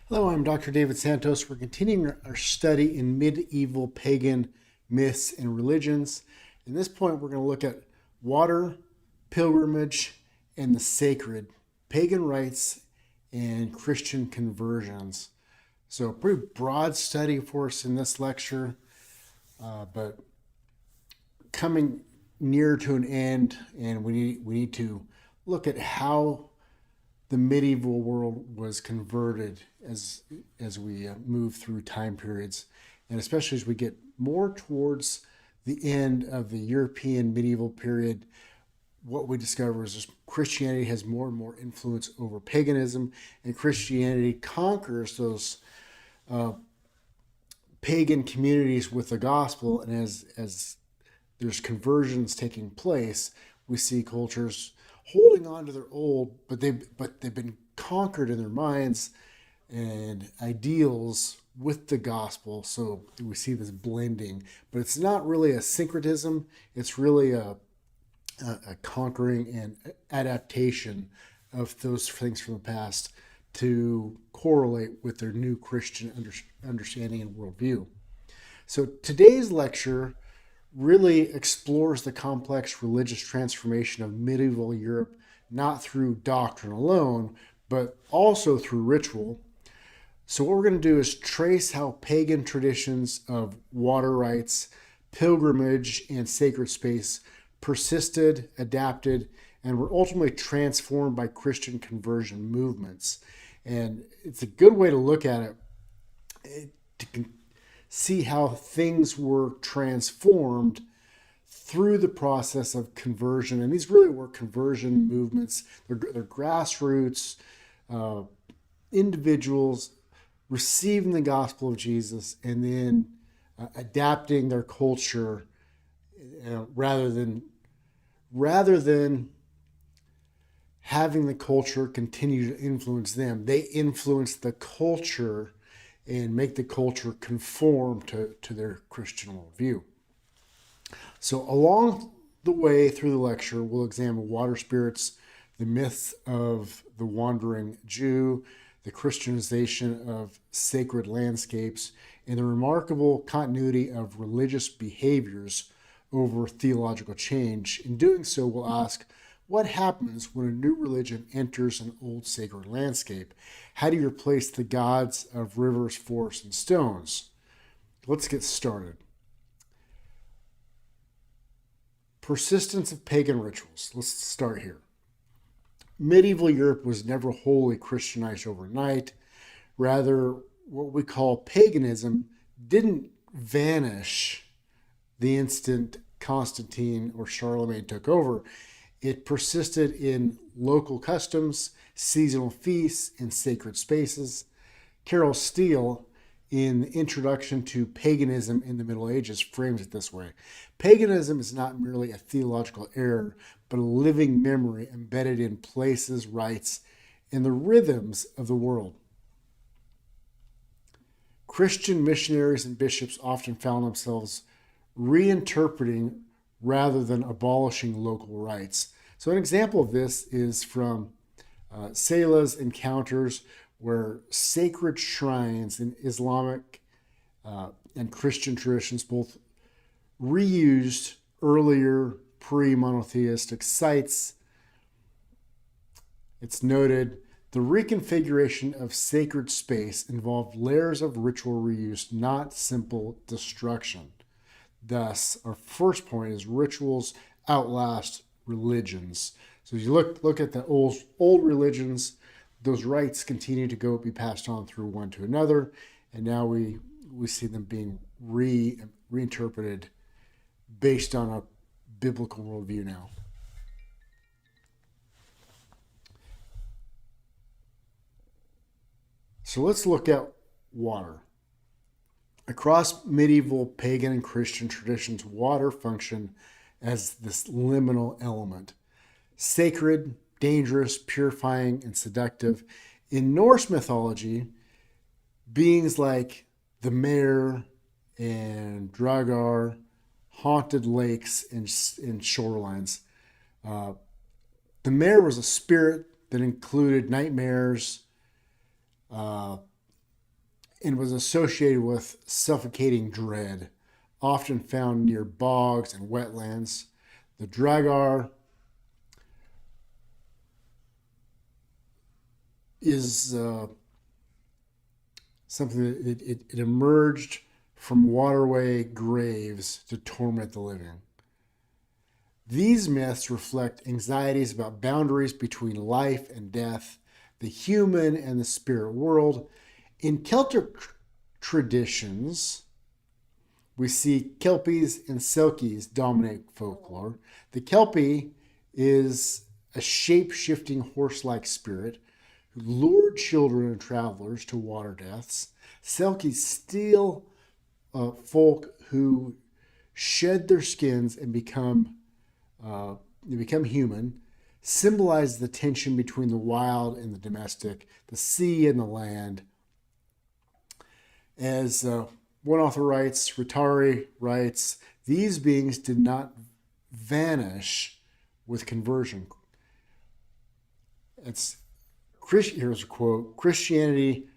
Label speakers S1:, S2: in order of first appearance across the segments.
S1: Hello, I'm Dr. David Santos. We're continuing our study in medieval pagan myths and religions. In this point, we're going to look at water, pilgrimage, and the sacred, pagan rites, and Christian conversions. So, a pretty broad study for us in this lecture, but coming near to an end, and we need to look at how the medieval world was converted as we move through time periods, and especially as we get more towards the end of the European medieval period. What we discover is Christianity has more and more influence over paganism, and Christianity conquers those pagan communities with the gospel. And as there's conversions taking place, we see cultures holding on to their old, but they've been conquered in their minds and ideals with the gospel. So we see this blending, but it's not really a syncretism. It's really a conquering and adaptation of those things from the past to correlate with their new Christian understanding and worldview. So today's lecture really explores the complex religious transformation of medieval Europe, not through doctrine alone, but also through ritual. So, what we're going to do is trace how pagan traditions of water rites, pilgrimage, and sacred space persisted, adapted, and were ultimately transformed by Christian conversion movements. And it's a good way to look at it to see how things were transformed through the process of conversion. And these really were conversion movements. They're grassroots individuals receiving the gospel of Jesus and then adapting their culture rather than having the culture continue to influence them. They influence the culture and make the culture conform to their Christian worldview. So along the way through the lecture, we'll examine water spirits, the myths of the wandering Jew, the Christianization of sacred landscapes, and the remarkable continuity of religious behaviors over theological change. In doing so, we'll ask, what happens when a new religion enters an old sacred landscape? How do you replace the gods of rivers, forests, and stones? Let's get started. Persistence of pagan rituals. Let's start here. Medieval Europe was never wholly Christianized overnight. Rather, what we call paganism didn't vanish the instant Constantine or Charlemagne took over. It persisted in local customs, seasonal feasts, and sacred spaces. Carol Steele, in the Introduction to Paganism in the Middle Ages, frames it this way. Paganism is not merely a theological error, but a living memory embedded in places, rites, and the rhythms of the world. Christian missionaries and bishops often found themselves reinterpreting rather than abolishing local rites. So an example of this is from Salah's encounters, where sacred shrines in Islamic and Christian traditions both reused earlier pre-monotheistic sites. It's noted the reconfiguration of sacred space involved layers of ritual reuse, not simple destruction. Thus, our first point is rituals outlast religions. So as you look at the old religions, those rites continue to be passed on through one to another, and now we see them being reinterpreted based on a biblical worldview now. So let's look at water. Across medieval pagan and Christian traditions, water functioned as this liminal element. Sacred, dangerous, purifying, and seductive. In Norse mythology, beings like the mare and draugar haunted lakes and shorelines. The mare was a spirit that included nightmares, and was associated with suffocating dread, often found near bogs and wetlands. The draugar is something that it emerged from waterway graves to torment the living. These myths reflect anxieties about boundaries between life and death, the human and the spirit world. In Celtic traditions, we see kelpies and selkies dominate folklore. The kelpie is a shape-shifting horse-like spirit who lured children and travelers to water deaths. Selkies steal folk who shed their skins and become human, symbolize the tension between the wild and the domestic, the sea and the land. As one author writes, Ritari writes, these beings did not vanish with conversion. Here's a quote: Christianity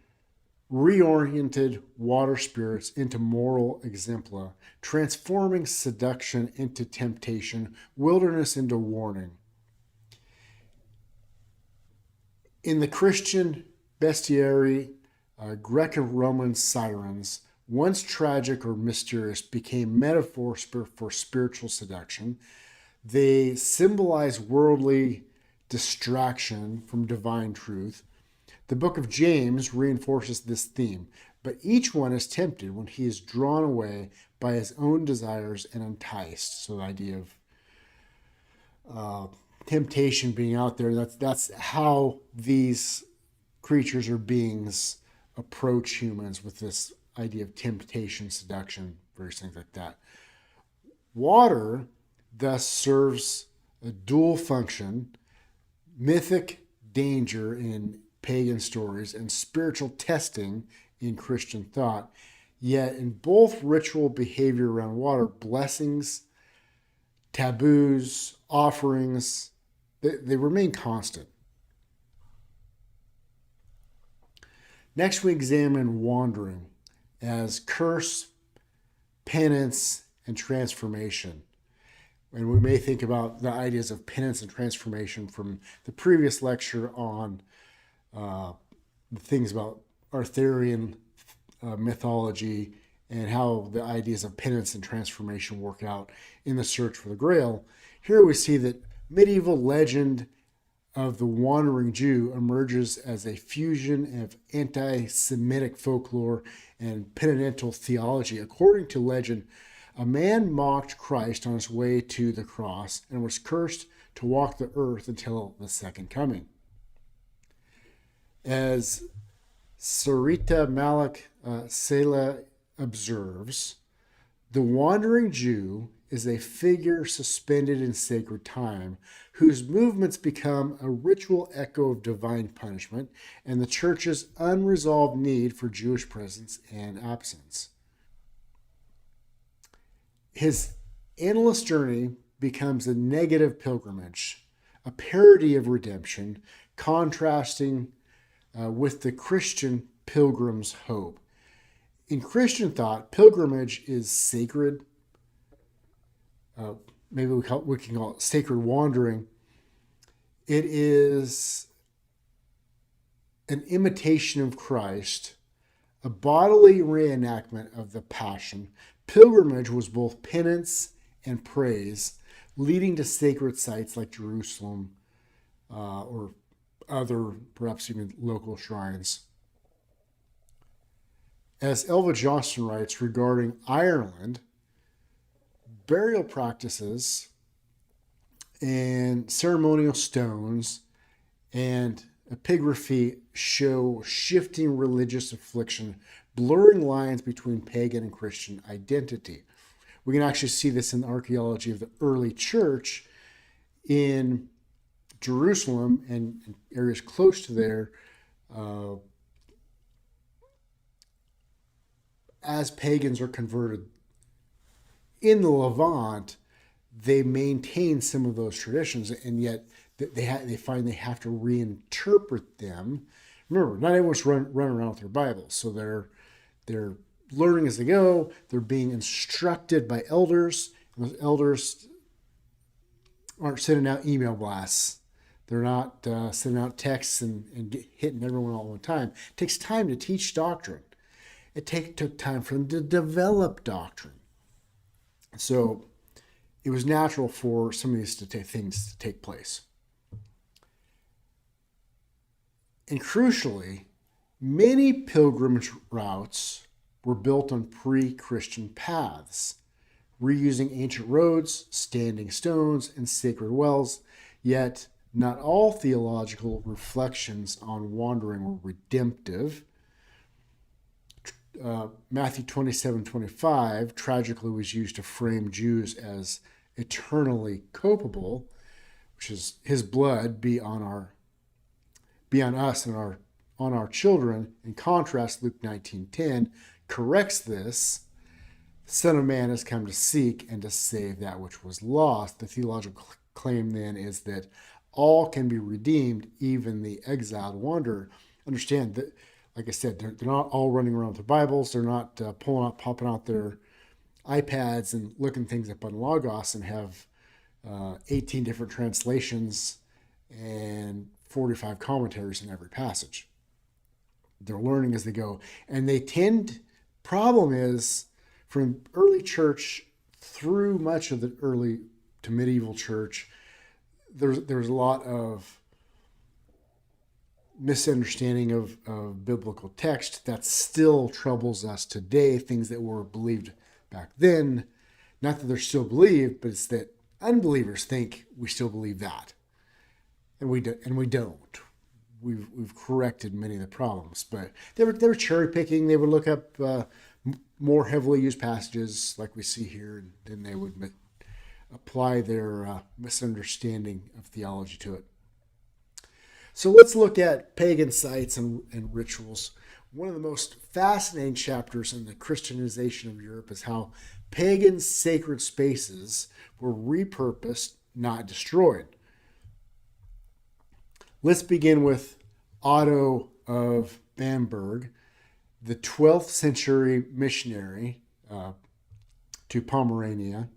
S1: reoriented water spirits into moral exempla, transforming seduction into temptation, wilderness into warning. In the Christian bestiary, Greco-Roman sirens, once tragic or mysterious, became metaphors for spiritual seduction. They symbolize worldly distraction from divine truth. The book of James reinforces this theme, but each one is tempted when he is drawn away by his own desires and enticed. So the idea of temptation being out there, that's how these creatures or beings approach humans, with this idea of temptation, seduction, various things like that. Water thus serves a dual function: mythic danger in pagan stories and spiritual testing in Christian thought. Yet in both ritual behavior around water, blessings, taboos, offerings, they remain constant. Next, we examine wandering as curse, penance, and transformation. And we may think about the ideas of penance and transformation from the previous lecture on the things about Arthurian mythology and how the ideas of penance and transformation work out in the search for the Grail. Here we see that medieval legend of the wandering Jew emerges as a fusion of anti-Semitic folklore and penitential theology. According to legend, a man mocked Christ on his way to the cross and was cursed to walk the earth until the second coming. As Sarita Malik Sela observes, the wandering Jew is a figure suspended in sacred time, whose movements become a ritual echo of divine punishment and the church's unresolved need for Jewish presence and absence. His endless journey becomes a negative pilgrimage, a parody of redemption, contrasting with the Christian pilgrim's hope. In Christian thought, pilgrimage is sacred. Maybe we can call it sacred wandering. It is an imitation of Christ, a bodily reenactment of the Passion. Pilgrimage was both penance and praise, leading to sacred sites like Jerusalem or other, perhaps even local shrines. As Elva Johnston writes regarding Ireland, burial practices and ceremonial stones and epigraphy show shifting religious affliction, blurring lines between pagan and Christian identity. We can actually see this in the archaeology of the early church in Jerusalem and areas close to there. As pagans are converted in the Levant, they maintain some of those traditions, and yet they find they have to reinterpret them. Remember, not everyone's run around with their Bibles, so they're They're learning as they go. They're being instructed by elders. And those elders aren't sending out email blasts. They're not sending out texts and hitting everyone all the time. It takes time to teach doctrine. It took time for them to develop doctrine. So it was natural for some of these things to take place. And crucially, many pilgrimage routes were built on pre-Christian paths, reusing ancient roads, standing stones, and sacred wells, yet not all theological reflections on wandering were redemptive. Matthew 27:25 tragically was used to frame Jews as eternally culpable, which is his blood be on us and on our children. In contrast, Luke 19:10 corrects this. The Son of Man has come to seek and to save that which was lost. The theological claim then is that all can be redeemed, even the exiled wanderer. Understand that, like I said, they're not all running around with their Bibles. They're not popping out their iPads and looking things up on Logos and have 18 different translations and 45 commentaries in every passage. They're learning as they go. And problem is, from early church through much of the early to medieval church, there's a lot of misunderstanding of biblical text that still troubles us today, things that were believed back then. Not that they're still believed, but it's that unbelievers think we still believe that. And we don't. We've corrected many of the problems, but they were cherry picking. They would look up more heavily used passages like we see here, and then they would apply their misunderstanding of theology to it. So let's look at pagan sites and rituals. One of the most fascinating chapters in the Christianization of Europe is how pagan sacred spaces were repurposed, not destroyed. Let's begin with Otto of Bamberg, the 12th century missionary to Pomerania.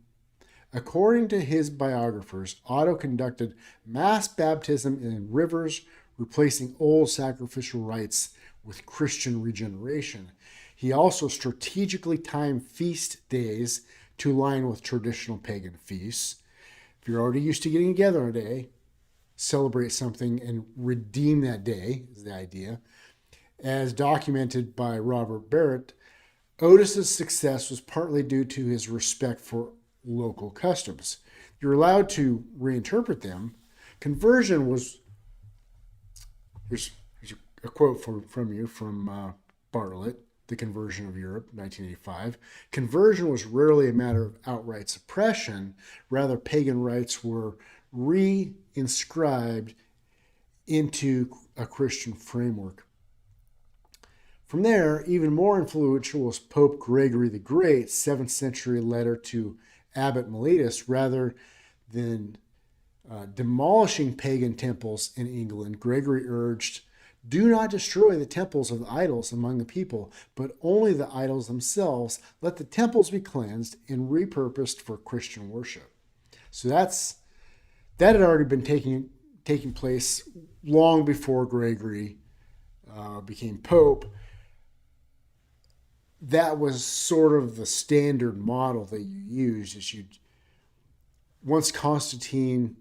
S1: According to his biographers, Otto conducted mass baptism in rivers, replacing old sacrificial rites with Christian regeneration. He also strategically timed feast days to align with traditional pagan feasts. If you're already used to getting together a day, celebrate something and redeem that day is the idea. As documented by Robert Barrett, Otis's success was partly due to his respect for local customs. You're allowed to reinterpret them. Conversion was, here's a quote from Bartlett, The Conversion of Europe, 1985. Conversion was rarely a matter of outright suppression. Rather, pagan rites were re-inscribed into a Christian framework. From there, even more influential was Pope Gregory the Great, 7th century letter to Abbot Mellitus. Rather than demolishing pagan temples in England, Gregory urged, "Do not destroy the temples of the idols among the people, but only the idols themselves. Let the temples be cleansed and repurposed for Christian worship." So that had already been taking place long before Gregory became Pope. That was sort of the standard model that you used. Once Constantine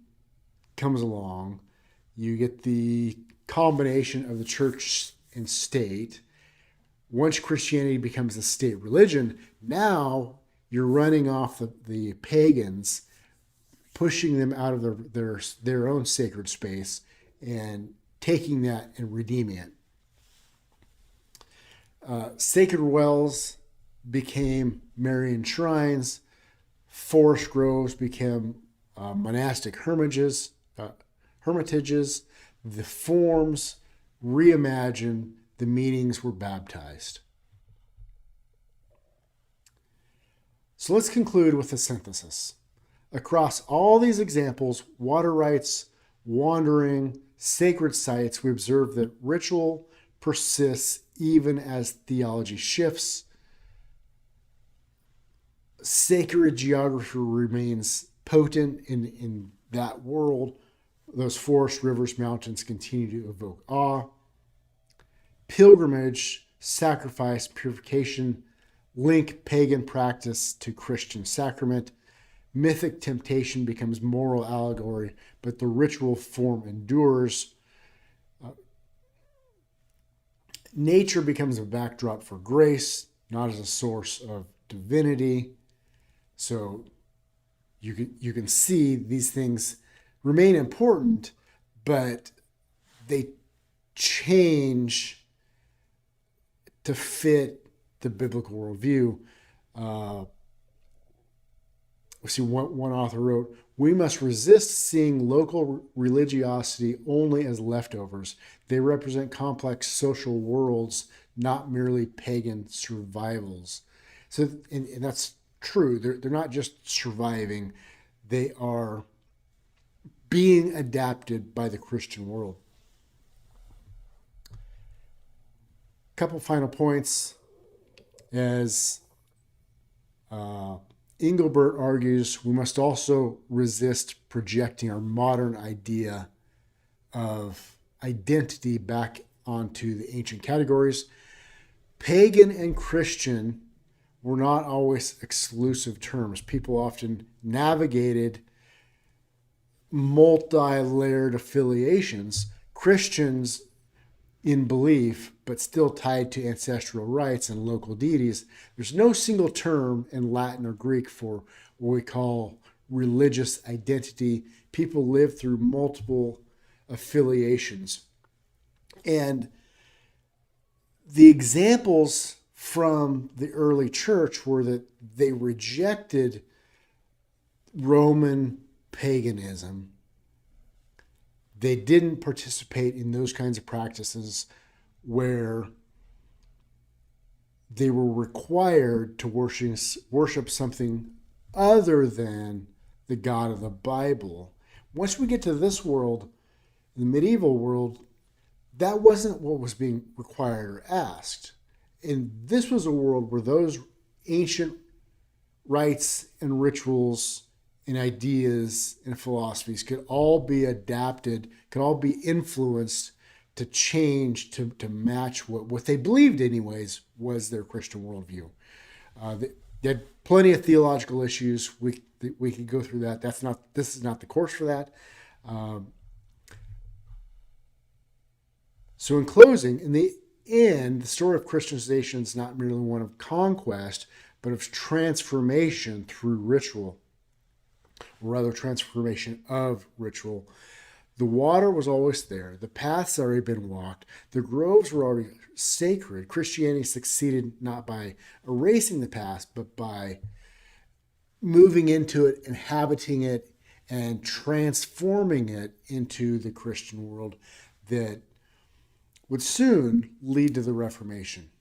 S1: comes along, you get the combination of the church and state. Once Christianity becomes the state religion, now you're running off the pagans, pushing them out of their own sacred space and taking that and redeeming it. Sacred wells became Marian shrines. Forest groves became monastic hermitages. The forms reimagined. The meanings were baptized. So let's conclude with a synthesis. Across all these examples, water rites, wandering, sacred sites, we observe that ritual persists even as theology shifts, sacred geography remains potent in that world. Those forests, rivers, mountains continue to evoke awe. Pilgrimage, sacrifice, purification link pagan practice to Christian sacrament. Mythic temptation becomes moral allegory, but the ritual form endures. Nature becomes a backdrop for grace, not as a source of divinity. So you can see these things remain important, but they change to fit the biblical worldview. We see one author wrote, "We must resist seeing local religiosity only as leftovers. They represent complex social worlds, not merely pagan survivals." So, and that's true. They're not just surviving. They are being adapted by the Christian world. A couple final points. As Engelbert argues, we must also resist projecting our modern idea of identity back onto the ancient categories. Pagan and Christian were not always exclusive terms. People often navigated multi-layered affiliations. Christians in belief, but still tied to ancestral rites and local deities. There's no single term in Latin or Greek for what we call religious identity. People live through multiple affiliations. And the examples from the early church were that they rejected Roman paganism. They didn't participate in those kinds of practices where they were required to worship something other than the God of the Bible. Once we get to this world, the medieval world, that wasn't what was being required or asked. And this was a world where those ancient rites and rituals and ideas and philosophies could all be adapted, could all be influenced to change to match what they believed anyways was their Christian worldview. They had plenty of theological issues. We could go through that. This is not the course for that. So in closing, in the end, the story of Christianization is not merely one of conquest, but of transformation through ritual, or rather transformation of ritual. The water was always there. The paths had already been walked. The groves were already sacred. Christianity succeeded not by erasing the past, but by moving into it, inhabiting it, and transforming it into the Christian world that would soon lead to the Reformation.